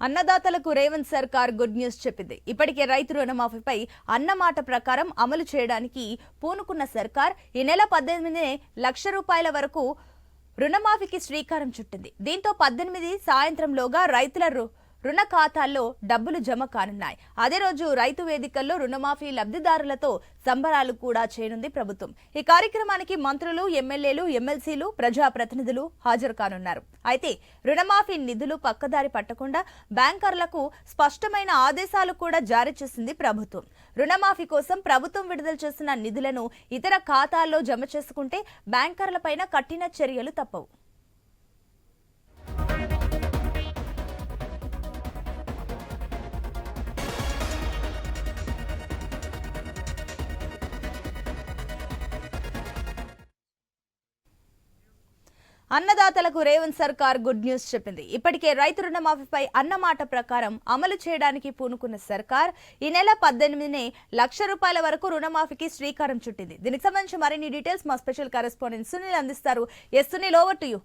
అన్నదాతలకు రేవంత్ సర్కార్ good news చెప్పింది. ఇప్పటికే రైతు రుణమాఫీపై అన్నమాట ప్రకారం అమలు చేయడానికి పూనుకున్న సర్కార్ ఈ నెల 18నే ₹1,00,000 వరకు రుణమాఫీకి శ్రీకారం చుట్టింది. దీంతో 18 సాయంత్రంలోగా రైతుల రుణ ఖాతాల్లో డబ్బులు జమ కానున్నాయి. అదే రోజు రైతు వేదికల్లో రుణమాఫీ లబ్ధిదారులతో సంబరాలు కూడా చేయనుంది ప్రభుత్వం. ఈ కార్యక్రమానికి మంత్రులు, ఎమ్మెల్యేలు, ఎమ్మెల్సీలు, ప్రజాప్రతినిధులు హాజరు కానున్నారు. అయితే రుణమాఫీ నిధులు పక్కదారి పట్టకుండా బ్యాంకర్లకు స్పష్టమైన ఆదేశాలు కూడా జారీ చేసింది ప్రభుత్వం. రుణమాఫీ కోసం ప్రభుత్వం విడుదల చేసిన నిధులను ఇతర ఖాతాల్లో జమ చేసుకుంటే బ్యాంకర్లపైన కఠిన చర్యలు తప్పవు. అన్నదాతలకు రేవంత్ సర్కార్ గుడ్ న్యూస్ చెప్పింది. ఇప్పటికే రైతు రుణమాఫీపై అన్నమాట ప్రకారం అమలు చేయడానికి పూనుకున్న సర్కార్ ఈ నెల 18నే ₹1,00,000 వరకు రుణమాఫీకి శ్రీకారం చుట్టింది. దీనికి సంబంధించి మరిన్ని డీటెయిల్స్ మా స్పెషల్ కరెస్పాండెంట్ సునీల్ అందిస్తారు. Yes Sunil, over to you.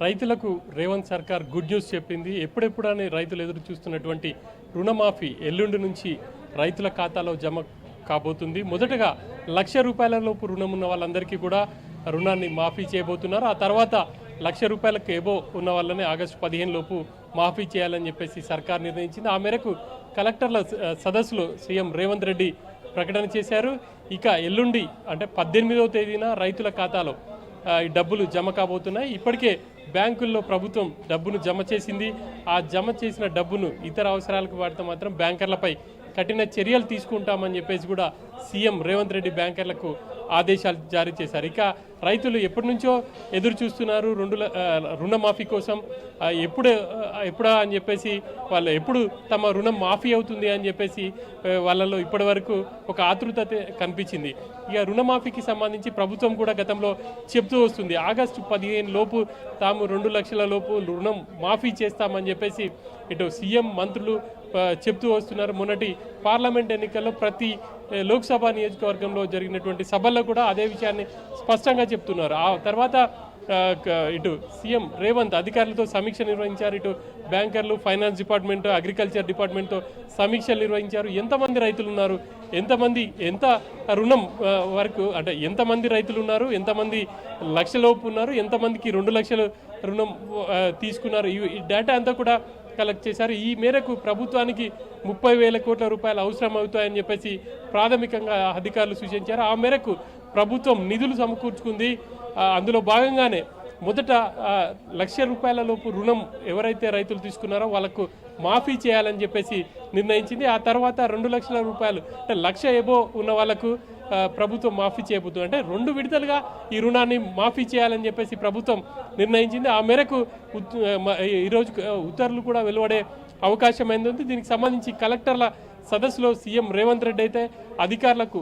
రైతులకు రేవంత్ సర్కార్ గుడ్ న్యూస్ చెప్పింది. ఎప్పుడెప్పుడని రైతులు ఎదురు చూస్తున్నటువంటి రుణమాఫీ ఎల్లుండి నుంచి రైతుల ఖాతాలో జమ కాబోతుంది. మొదటగా ₹1,00,000 లోపు రుణం ఉన్న వాళ్ళందరికీ కూడా రుణాన్ని మాఫీ చేయబోతున్నారు. ఆ తర్వాత ₹1,00,000 ఏబో ఉన్న వాళ్ళని ఆగస్టు 15 లోపు మాఫీ చేయాలని చెప్పేసి సర్కార్ నిర్ణయించింది. ఆ మేరకు కలెక్టర్ల సదస్సులో సీఎం రేవంత్ రెడ్డి ప్రకటన చేశారు. ఇక ఎల్లుండి అంటే 18వ తేదీన రైతుల ఖాతాలో ఈ డబ్బులు జమ కాబోతున్నాయి. ఇప్పటికే బ్యాంకుల్లో ప్రభుత్వం డబ్బును జమ చేసింది. ఆ జమ చేసిన డబ్బును ఇతర అవసరాలకు వాడితే మాత్రం బ్యాంకర్లపై కఠిన చర్యలు తీసుకుంటామని చెప్పేసి కూడా సీఎం రేవంత్ రెడ్డి బ్యాంకర్లకు ఆదేశాలు జారీ చేశారు. ఇక రైతులు ఎప్పటి నుంచో ఎదురు చూస్తున్నారు రుణమాఫీ కోసం. ఎప్పుడా అని చెప్పేసి వాళ్ళు ఎప్పుడు తమ రుణం మాఫీ అవుతుంది అని చెప్పేసి వాళ్ళలో ఇప్పటి వరకు ఒక ఆతృత కనిపించింది. ఇక రుణమాఫీకి సంబంధించి ప్రభుత్వం కూడా గతంలో చెప్తూ వస్తుంది. ఆగస్టు 15 లోపు తాము 2 లక్షల లోపు రుణం మాఫీ చేస్తామని చెప్పేసి ఇటు సీఎం, మంత్రులు చెప్తూ వస్తున్నారు. మొన్నటి పార్లమెంట్ ఎన్నికల్లో ప్రతి లోక్సభ నియోజకవర్గంలో జరిగినటువంటి సభల్లో కూడా అదే విషయాన్ని స్పష్టంగా చెప్తున్నారు. ఆ తర్వాత ఇటు సీఎం రేవంత్ అధికారులతో సమీక్ష నిర్వహించారు. ఇటు బ్యాంకర్లు, ఫైనాన్స్ డిపార్ట్మెంట్, అగ్రికల్చర్ డిపార్ట్మెంట్తో సమీక్షలు నిర్వహించారు. ఎంతమంది రైతులు ఉన్నారు, ఎంత రుణం వరకు అంటే ఎంతమంది రైతులు ఉన్నారు, ఎంతమంది లక్షలోపు ఉన్నారు, ఎంతమందికి 2 లక్షలు రుణం తీసుకున్నారు, ఈ డేటా అంతా కూడా కలెక్ట్ చేశారు. ఈ మేరకు ప్రభుత్వానికి 30,000 కోట్ల రూపాయలు అవసరం అవుతాయని చెప్పేసి ప్రాథమికంగా అధికారులు సూచించారు. ఆ మేరకు ప్రభుత్వం నిధులు సమకూర్చుకుంది. అందులో భాగంగానే మొదట ₹1,00,000 లోపు రుణం ఎవరైతే రైతులు తీసుకున్నారో వాళ్ళకు మాఫీ చేయాలని చెప్పేసి నిర్ణయించింది. ఆ తర్వాత ₹2 లక్షల అంటే 1,00,000 ఎబో ఉన్న వాళ్లకు ప్రభుత్వం మాఫీ చేయబోతుంది. అంటే 2 విడతలుగా ఈ రుణాన్ని మాఫీ చేయాలని చెప్పేసి ప్రభుత్వం నిర్ణయించింది. ఆ మేరకు ఈరోజు ఉత్తర్వులు కూడా వెలువడే అవకాశం అయింది. దీనికి సంబంధించి కలెక్టర్ల సదస్సులో సీఎం రేవంత్ రెడ్డి అయితే అధికారులకు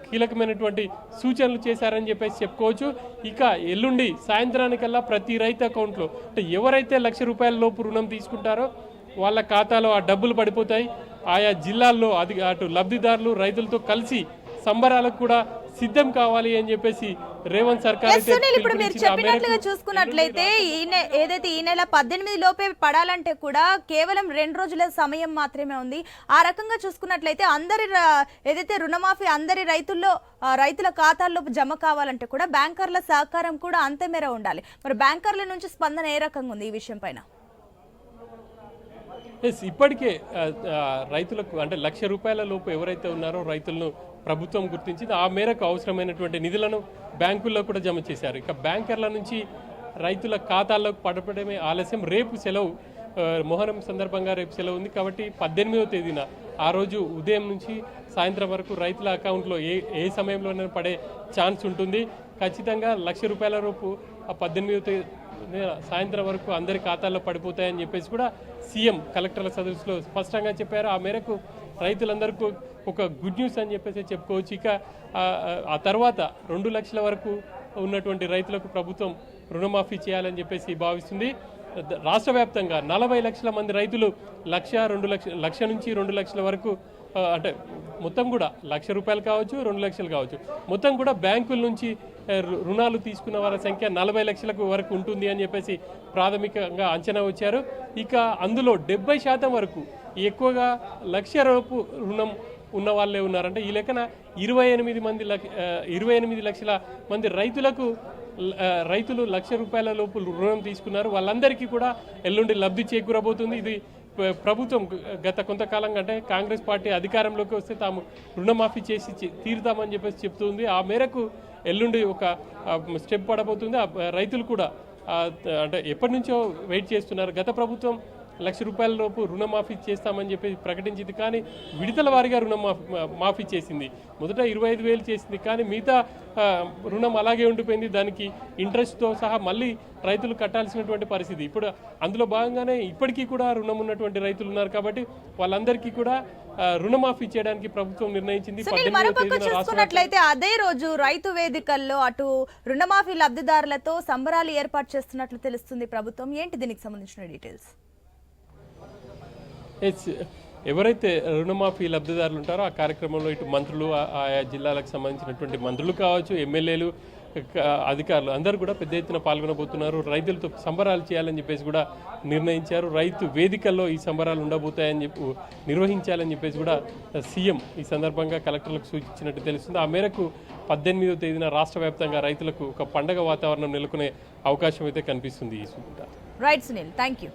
కీలకమైనటువంటి సూచనలు చేశారని చెప్పేసి చెప్పుకోవచ్చు. ఇక ఎల్లుండి సాయంత్రానికల్లా ప్రతి రైతు అకౌంట్లో అంటే ఎవరైతే ₹1,00,000 లోపు రుణం తీసుకుంటారో వాళ్ళ ఖాతాలో ఆ డబ్బులు పడిపోతాయి. ఆయా జిల్లాల్లో అటు లబ్ధిదారులు రైతులతో కలిసి సంబరాలకు కూడా సిద్ధం కావాలి అని చెప్పేసి రేవంత్ సర్కార్ ఇప్పుడు మీరు చెప్పినట్లుగా చూసుకున్నట్లయితే ఏదైతే ఈ నెల 18 లోపే పడాలంటే కూడా కేవలం 2 రోజుల సమయం మాత్రమే ఉంది. ఆ రకంగా చూసుకున్నట్లయితే ఏదైతే రుణమాఫీ అందరి రైతుల ఖాతాల్లో జమ కావాలంటే కూడా బ్యాంకర్ల సహకారం కూడా అంతే మేర ఉండాలి. మరి బ్యాంకర్ల నుంచి స్పందన ఏ రకంగా ఉంది ఈ విషయం పైన? ఇప్పటికే రైతులకు అంటే ₹1,00,000 లోపు ఎవరైతే ఉన్నారో రైతులను ప్రభుత్వం గుర్తించింది. ఆ మేరకు అవసరమైనటువంటి నిధులను బ్యాంకుల్లో కూడా జమ చేశారు. ఇక బ్యాంకర్ల నుంచి రైతుల ఖాతాల్లోకి పడపడమే ఆలస్యం. రేపు సెలవు, మొహరం సందర్భంగా రేపు సెలవు ఉంది కాబట్టి 18వ తేదీన ఆ రోజు ఉదయం నుంచి సాయంత్రం వరకు రైతుల అకౌంట్లో ఏ సమయంలోనే పడే ఛాన్స్ ఉంటుంది. ఖచ్చితంగా ₹1,00,000 లోపు ఆ 18వ తేదీ సాయంత్రం వరకు అందరి ఖాతాల్లో పడిపోతాయని చెప్పేసి కూడా సీఎం కలెక్టర్ల సదస్సులో స్పష్టంగా చెప్పారు. ఆ మేరకు రైతులందరికీ ఒక గుడ్ న్యూస్ అని చెప్పేసి చెప్పుకోవచ్చు. ఇక ఆ తర్వాత 2 లక్షల వరకు ఉన్నటువంటి రైతులకు ప్రభుత్వం రుణమాఫీ చేయాలని చెప్పేసి భావిస్తుంది. రాష్ట్ర వ్యాప్తంగా 40 లక్షల మంది రైతులు 1,00,000 నుంచి 2 లక్షల వరకు అంటే మొత్తం కూడా ₹1,00,000 కావచ్చు, 2 లక్షలు కావచ్చు, మొత్తం కూడా బ్యాంకుల నుంచి రుణాలు తీసుకున్న వారి సంఖ్య 40 లక్షలకు వరకు ఉంటుంది అని చెప్పేసి ప్రాథమికంగా అంచనా వచ్చారు. ఇక అందులో 70% వరకు ఎక్కువగా ₹1,00,000 రుణం ఉన్న వాళ్ళే ఉన్నారంటే ఈ లెక్కన 28 లక్షల మంది రైతులు ₹1,00,000 లోపు రుణం తీసుకున్నారు. వాళ్ళందరికీ కూడా ఎల్లుండి లబ్ధి చేకూరబోతుంది. ఇది ప్రభుత్వం గత కొంతకాలంగా అంటే కాంగ్రెస్ పార్టీ అధికారంలోకి వస్తే తాము రుణమాఫీ చేసి తీరుతామని చెప్పేసి చెప్తుంది. ఆ మేరకు ఎల్లుండి ఒక స్టెప్ పడబోతుంది. రైతులు కూడా అంటే ఎప్పటి నుంచో వెయిట్ చేస్తున్నారు. గత ప్రభుత్వం ₹1,00,000 లోపు రుణమాఫీ చేస్తామని చెప్పి ప్రకటించింది, కానీ విడతల వారీగా మాఫీ చేసింది. మొదట 25,000 చేసింది, కానీ మిగతా రుణం అలాగే ఉండిపోయింది. దానికి ఇంట్రెస్ట్తో సహా మళ్ళీ రైతులు కట్టాల్సినటువంటి పరిస్థితి. ఇప్పుడు అందులో భాగంగానే ఇప్పటికీ కూడా రుణం ఉన్నటువంటి రైతులు ఉన్నారు కాబట్టి వాళ్ళందరికీ కూడా రుణమాఫీ చేయడానికి ప్రభుత్వం నిర్ణయించింది. చూసుకున్నట్లయితే అదే రోజు రైతు వేదికల్లో అటు రుణమాఫీ లబ్ధిదారులతో సంబరాలు ఏర్పాటు చేస్తున్నట్లు తెలుస్తుంది ప్రభుత్వం. ఏంటి దీనికి సంబంధించిన డీటెయిల్స్? ఎవరైతే రుణమాఫీ లబ్ధిదారులు ఉంటారో ఆ కార్యక్రమంలో ఇటు మంత్రులు, ఆయా జిల్లాలకు సంబంధించినటువంటి మంత్రులు కావచ్చు, ఎమ్మెల్యేలు, అధికారులు అందరూ కూడా పెద్ద ఎత్తున పాల్గొనబోతున్నారు. రైతులతో సంబరాలు చేయాలని చెప్పేసి కూడా నిర్ణయించారు. రైతు వేదికల్లో ఈ సంబరాలు ఉండబోతాయని నిర్వహించాలని చెప్పేసి కూడా సీఎం ఈ సందర్భంగా కలెక్టర్లకు సూచించినట్టు తెలుస్తుంది. ఆ మేరకు 18వ తేదీన రాష్ట్ర వ్యాప్తంగా రైతులకు ఒక పండగ వాతావరణం నెలకొనే అవకాశం అయితే కనిపిస్తుంది. Right Sunil, thank you.